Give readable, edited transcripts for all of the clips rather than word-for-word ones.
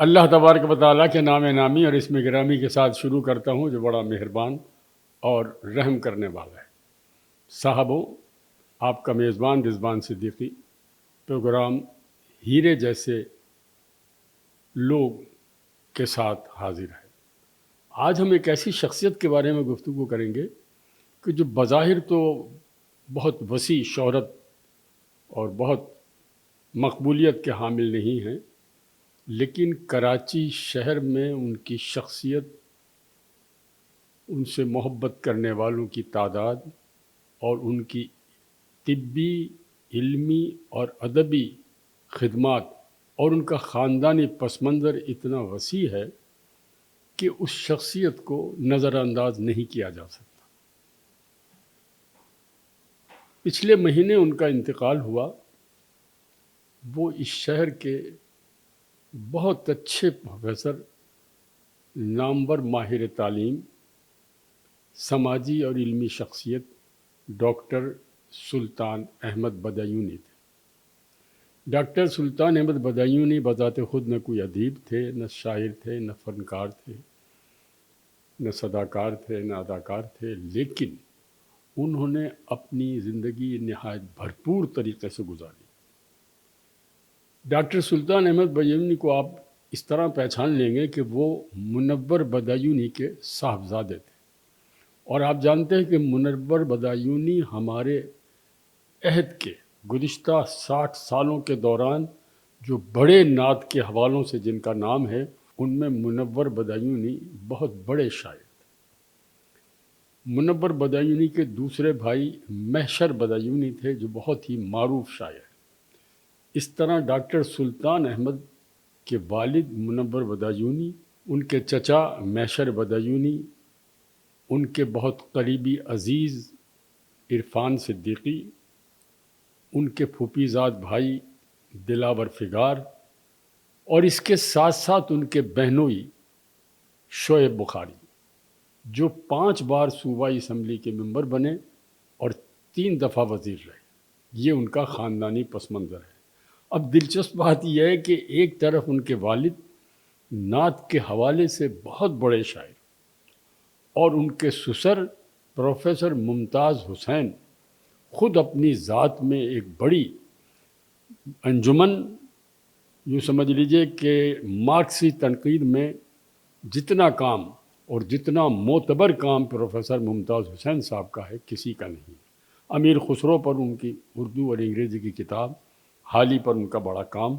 اللہ تبارک و تعالیٰ کے نام نامی اور اسم گرامی کے ساتھ شروع کرتا ہوں جو بڑا مہربان اور رحم کرنے والا ہے۔ صاحبوں، آپ کا میزبان رضوان صدیقی پروگرام ہیرے جیسے لوگ کے ساتھ حاضر ہے۔ آج ہم ایک ایسی شخصیت کے بارے میں گفتگو کریں گے کہ جو بظاہر تو بہت وسیع شہرت اور بہت مقبولیت کے حامل نہیں ہیں، لیکن کراچی شہر میں ان کی شخصیت، ان سے محبت کرنے والوں کی تعداد اور ان کی طبی، علمی اور ادبی خدمات اور ان کا خاندانی پس منظر اتنا وسیع ہے کہ اس شخصیت کو نظر انداز نہیں کیا جا سکتا۔ پچھلے مہینے ان کا انتقال ہوا۔ وہ اس شہر کے بہت اچھے پروفیسر، نامور ماہر تعلیم، سماجی اور علمی شخصیت ڈاکٹر سلطان احمد بدایونی تھے۔ ڈاکٹر سلطان احمد بدایونی بذات خود نہ کوئی ادیب تھے، نہ شاعر تھے، نہ فنکار تھے، نہ صداکار تھے، نہ اداکار تھے، لیکن انہوں نے اپنی زندگی نہایت بھرپور طریقے سے گزاری۔ ڈاکٹر سلطان احمد بدایونی کو آپ اس طرح پہچان لیں گے کہ وہ منور بدایونی کے صاحبزادے تھے، اور آپ جانتے ہیں کہ منور بدایونی ہمارے عہد کے گزشتہ 60 سالوں کے دوران جو بڑے نعت کے حوالوں سے جن کا نام ہے، ان میں منور بدایونی بہت بڑے شاعر تھے۔ منور بدایونی کے دوسرے بھائی محشر بدایونی تھے جو بہت ہی معروف شاعر ہیں۔ اس طرح ڈاکٹر سلطان احمد کے والد منور بدایونی، ان کے چچا محشر بدایونی، ان کے بہت قریبی عزیز عرفان صدیقی، ان کے پھوپھی زاد بھائی دلاور فگار، اور اس کے ساتھ ساتھ ان کے بہنوئی شعیب بخاری، جو 5 بار صوبائی اسمبلی کے ممبر بنے اور 3 دفعہ وزیر رہے۔ یہ ان کا خاندانی پس منظر ہے۔ اب دلچسپ بات یہ ہے کہ ایک طرف ان کے والد نعت کے حوالے سے بہت بڑے شاعر، اور ان کے سسر پروفیسر ممتاز حسین خود اپنی ذات میں ایک بڑی انجمن، یوں سمجھ لیجئے کہ مارکسی تنقید میں جتنا کام اور جتنا معتبر کام پروفیسر ممتاز حسین صاحب کا ہے، کسی کا نہیں۔ امیر خسرو پر ان کی اردو اور انگریزی کی کتاب، حالی پر ان کا بڑا کام۔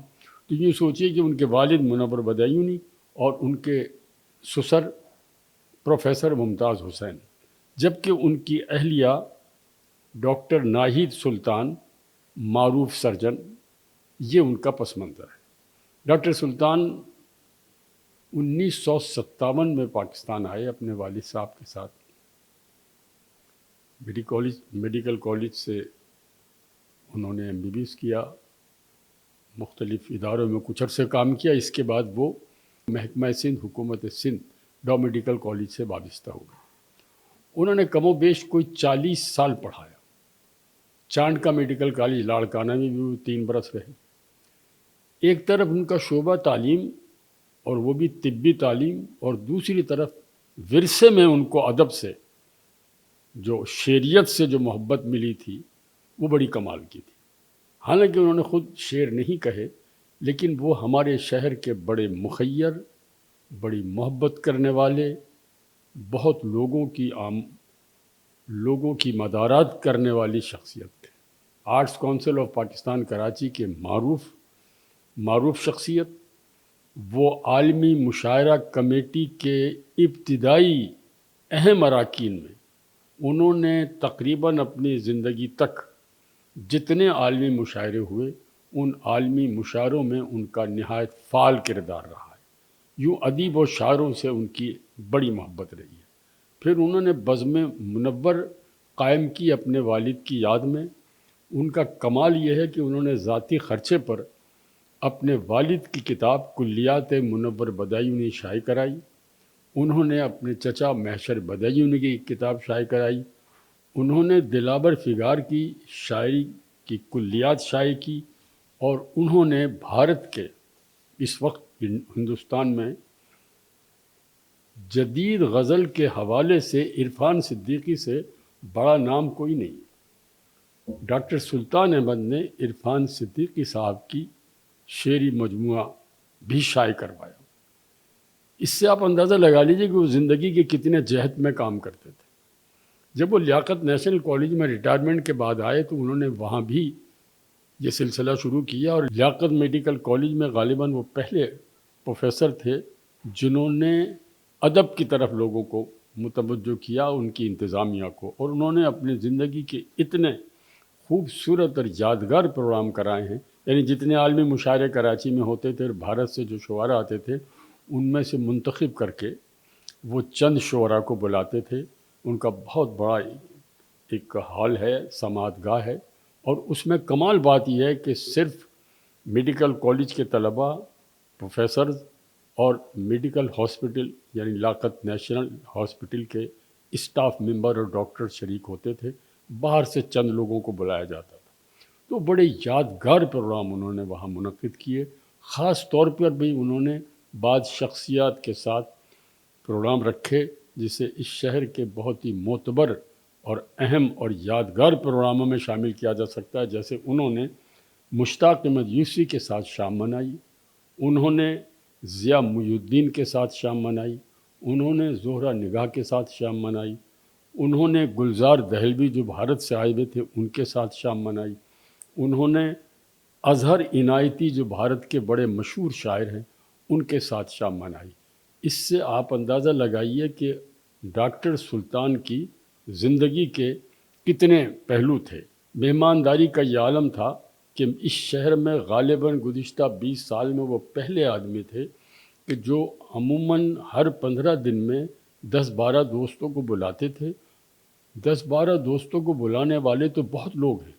تو یوں سوچیے کہ ان کے والد منور بدایونی اور ان کے سسر پروفیسر ممتاز حسین، جبکہ ان کی اہلیہ ڈاکٹر ناہید سلطان معروف سرجن، یہ ان کا پس منظر ہے۔ ڈاکٹر سلطان 1957 میں پاکستان آئے اپنے والد صاحب کے ساتھ۔ میڈیکل کالج سے انہوں نے MBBS کیا، مختلف اداروں میں کچھ عرصے کام کیا۔ اس کے بعد وہ محکمہ سندھ، حکومت سندھ ڈا میڈیکل کالج سے وابستہ ہو گئے۔ انہوں نے کم و بیش کوئی 40 سال پڑھایا۔ چاند کا میڈیکل کالج لاڑکانہ میں بھی 3 برس رہے۔ ایک طرف ان کا شعبہ تعلیم اور وہ بھی طبی تعلیم، اور دوسری طرف ورثے میں ان کو ادب سے، جو شعریت سے جو محبت ملی تھی، وہ بڑی کمال کی تھی۔ حالانکہ انہوں نے خود شعر نہیں کہے، لیکن وہ ہمارے شہر کے بڑے مخیر، بڑی محبت کرنے والے، بہت لوگوں کی مدارات کرنے والی شخصیت تھے۔ Arts council of Pakistan Karachi کے معروف شخصیت، وہ عالمی مشاعرہ کمیٹی کے ابتدائی اہم اراکین میں انہوں نے تقریباً اپنی زندگی تک جتنے عالمی مشاعرے ہوئے، ان عالمی مشاعروں میں ان کا نہایت فعال کردار رہا ہے۔ یوں ادیب و شاعروں سے ان کی بڑی محبت رہی ہے۔ پھر انہوں نے بزم منور قائم کی اپنے والد کی یاد میں۔ ان کا کمال یہ ہے کہ انہوں نے ذاتی خرچے پر اپنے والد کی کتاب کلیات منور بدایونی شائع کرائی۔ انہوں نے اپنے چچا محشر بدایونی کی کتاب شائع کرائی۔ انہوں نے دلاور فگار کی شاعری کی کلیات شائع کی، اور انہوں نے بھارت کے اس وقت ہندوستان میں جدید غزل کے حوالے سے عرفان صدیقی سے بڑا نام کوئی نہیں۔ ڈاکٹر سلطان احمد نے عرفان صدیقی صاحب کی شعری مجموعہ بھی شائع کروایا۔ اس سے آپ اندازہ لگا لیجئے کہ وہ زندگی کے کتنے جہد میں کام کرتے تھے۔ جب وہ لیاقت نیشنل کالج میں ریٹائرمنٹ کے بعد آئے تو انہوں نے وہاں بھی یہ سلسلہ شروع کیا، اور لیاقت میڈیکل کالج میں غالباً وہ پہلے پروفیسر تھے جنہوں نے ادب کی طرف لوگوں کو متوجہ کیا، ان کی انتظامیہ کو، اور انہوں نے اپنی زندگی کے اتنے خوبصورت اور یادگار پروگرام کرائے ہیں، یعنی جتنے عالمی مشاعرے کراچی میں ہوتے تھے اور بھارت سے جو شعراء آتے تھے ان میں سے منتخب کر کے وہ چند شعراء کو بلاتے تھے۔ ان کا بہت بڑا ایک ہال ہے، سماعت گاہ ہے، اور اس میں کمال بات یہ ہے کہ صرف میڈیکل کالج کے طلباء، پروفیسرز اور میڈیکل ہاسپٹل یعنی لیاقت نیشنل ہاسپٹل کے اسٹاف ممبر اور ڈاکٹر شریک ہوتے تھے، باہر سے چند لوگوں کو بلایا جاتا تھا۔ تو بڑے یادگار پروگرام انہوں نے وہاں منعقد کیے۔ خاص طور پر بھی انہوں نے بعض شخصیات کے ساتھ پروگرام رکھے جسے اس شہر کے بہت ہی معتبر اور اہم اور یادگار پروگراموں میں شامل کیا جا سکتا ہے۔ جیسے انہوں نے مشتاق احمد یوسفی کے ساتھ شام منائی، انہوں نے ضیاء محی الدین کے ساتھ شام منائی، انہوں نے زہرہ نگاہ کے ساتھ شام منائی، انہوں نے گلزار دہلوی جو بھارت سے آئے ہوئے تھے ان کے ساتھ شام منائی، انہوں نے اظہر عنایتی جو بھارت کے بڑے مشہور شاعر ہیں ان کے ساتھ شام منائی۔ اس سے آپ اندازہ لگائیے کہ ڈاکٹر سلطان کی زندگی کے کتنے پہلو تھے۔ مہمانداری کا یہ عالم تھا کہ اس شہر میں غالباً گزشتہ 20 سال میں وہ پہلے آدمی تھے کہ جو عموماً ہر 15 دن میں 10-12 دوستوں کو بلاتے تھے۔ 10-12 دوستوں کو بلانے والے تو بہت لوگ ہیں،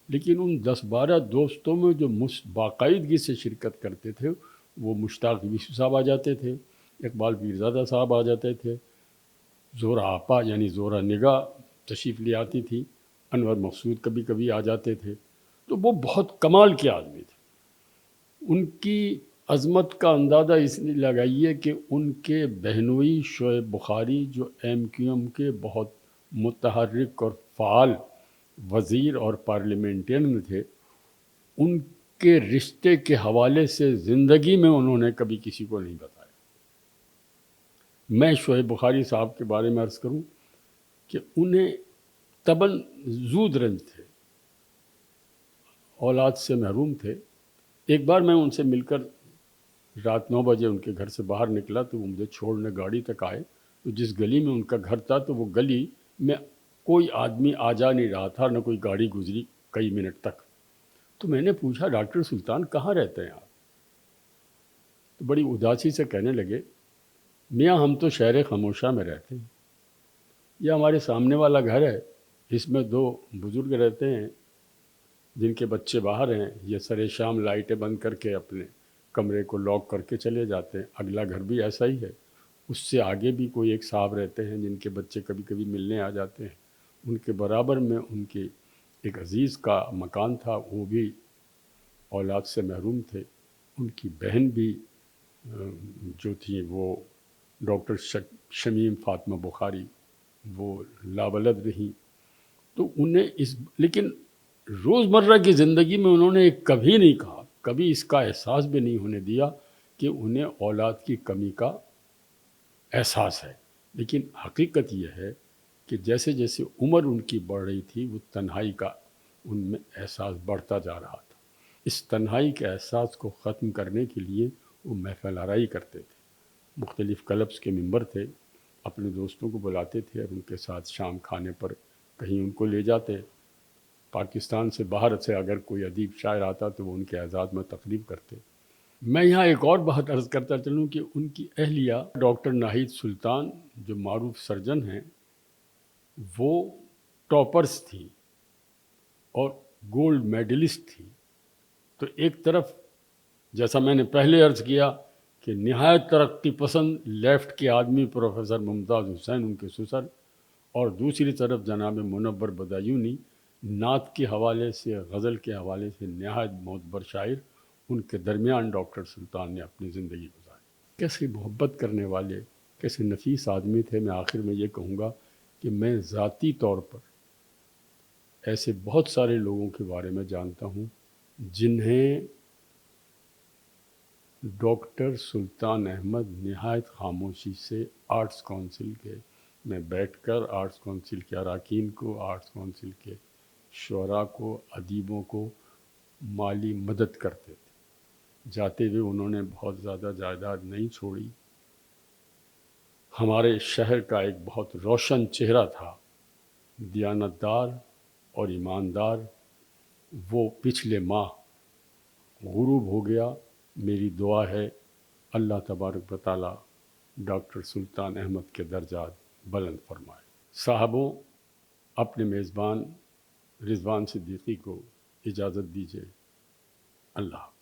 لیکن ان 10-12 دوستوں میں جو باقاعدگی سے شرکت کرتے تھے وہ مشتاق یوسف صاحب آ جاتے تھے، اقبال پیرزادہ صاحب آ جاتے تھے، زہرہ آپا یعنی زہرہ نگاہ تشریف لے آتی تھی، انور مقصود کبھی کبھی آ جاتے تھے۔ تو وہ بہت کمال کے آدمی تھے۔ ان کی عظمت کا اندازہ اس لیے لگائیے کہ ان کے بہنوئی شعیب بخاری جو MQM کے بہت متحرک اور فعال وزیر اور پارلیمنٹین تھے، ان کے رشتے کے حوالے سے زندگی میں انہوں نے کبھی کسی کو نہیں بتایا۔ میں شعیب بخاری صاحب کے بارے میں عرض کروں کہ انہیں طبعاً زود رنج تھے، اولاد سے محروم تھے۔ ایک بار میں ان سے مل کر رات 9 بجے ان کے گھر سے باہر نکلا تو وہ مجھے چھوڑنے گاڑی تک آئے، تو جس گلی میں ان کا گھر تھا تو وہ گلی میں کوئی آدمی آ جا نہیں رہا تھا، نہ کوئی گاڑی گزری کئی منٹ تک۔ تو میں نے پوچھا ڈاکٹر سلطان کہاں رہتے ہیں آپ؟ تو بڑی اداسی سے کہنے لگے میاں ہم تو شہر خاموشہ میں رہتے ہیں، یہ ہمارے سامنے والا گھر ہے، اس میں 2 بزرگ رہتے ہیں جن کے بچے باہر ہیں، یہ سر شام لائٹیں بند کر کے اپنے کمرے کو لاک کر کے چلے جاتے ہیں۔ اگلا گھر بھی ایسا ہی ہے، اس سے آگے بھی کوئی ایک صاحب رہتے ہیں جن کے بچے کبھی کبھی ملنے آ جاتے ہیں۔ ان کے برابر میں ان کے ایک عزیز کا مکان تھا، وہ بھی اولاد سے محروم تھے۔ ان کی بہن بھی جو تھی وہ ڈاکٹر شمیم فاطمہ بخاری، وہ لاولد رہیں۔ تو انہیں لیکن روزمرہ کی زندگی میں انہوں نے کبھی نہیں کہا، کبھی اس کا احساس بھی نہیں ہونے دیا کہ انہیں اولاد کی کمی کا احساس ہے۔ لیکن حقیقت یہ ہے کہ جیسے جیسے عمر ان کی بڑھ رہی تھی وہ تنہائی کا ان میں احساس بڑھتا جا رہا تھا۔ اس تنہائی کے احساس کو ختم کرنے کے لیے وہ محفل آرائی کرتے تھے، مختلف کلبس کے ممبر تھے، اپنے دوستوں کو بلاتے تھے اور ان کے ساتھ شام کھانے پر کہیں ان کو لے جاتے۔ پاکستان سے باہر سے اگر کوئی ادیب شاعر آتا تو وہ ان کے اعزاز میں تقریب کرتے۔ میں یہاں ایک اور بات عرض کرتا چلوں کہ ان کی اہلیہ ڈاکٹر ناہید سلطان جو معروف سرجن ہیں، وہ ٹاپرز تھی اور گولڈ میڈلسٹ تھی۔ تو ایک طرف جیسا میں نے پہلے عرض کیا کہ نہایت ترقی پسند لیفٹ کے آدمی پروفیسر ممتاز حسین ان کے سسر، اور دوسری طرف جناب منور بدایونی نعت کے حوالے سے، غزل کے حوالے سے نہایت معتبر شاعر، ان کے درمیان ڈاکٹر سلطان نے اپنی زندگی گزاری۔ کیسے محبت کرنے والے، کیسے نفیس آدمی تھے۔ میں آخر میں یہ کہوں گا کہ میں ذاتی طور پر ایسے بہت سارے لوگوں کے بارے میں جانتا ہوں جنہیں ڈاکٹر سلطان احمد نہایت خاموشی سے آرٹس کونسل کے میں بیٹھ کر آرٹس کونسل کے اراکین کو، آرٹس کونسل کے شعراء کو، ادیبوں کو مالی مدد کرتے تھے۔ جاتے ہوئے انہوں نے بہت زیادہ جائیداد نہیں چھوڑی۔ ہمارے شہر کا ایک بہت روشن چہرہ تھا، دیانتدار اور ایماندار، وہ پچھلے ماہ غروب ہو گیا۔ میری دعا ہے اللہ تبارک و تعالی ڈاکٹر سلطان احمد کے درجات بلند فرمائے۔ صاحبوں، اپنے میزبان رضوان صدیقی کو اجازت دیجیے۔ اللہ حافظ۔